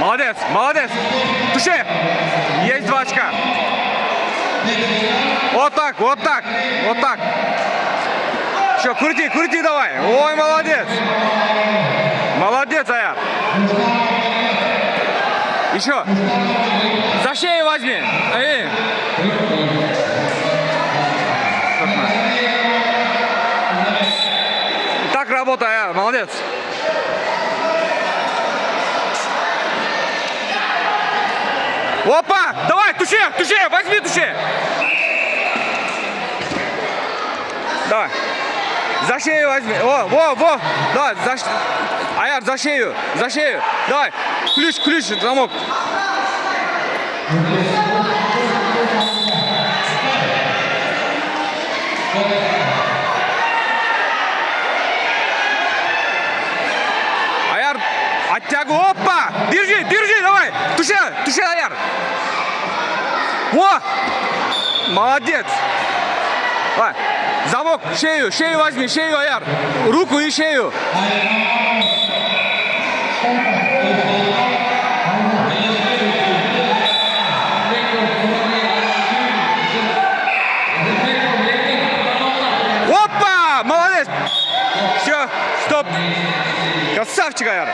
Молодец, молодец. Туши. Есть 2 очка. Вот так, вот так, вот так. Еще крути, крути давай. Ой, молодец. Молодец, Аяр. Еще. За шею возьми. Эй. Так работай, Аяр. Молодец. Опа! Давай, туши, туши, возьми, туши. Давай. За шею возьми. Во. Давай, Аяр, за шею, за шею. Давай. Ключ, замок. Аяр, оттягивай. Опа! Держи, давай. Туши, Аяр. Во! Молодец. Давай. Замок, шею возьми, шею, Аяр. Руку и шею. Опа! Молодец! Все, стоп. Красавчик, Аяр.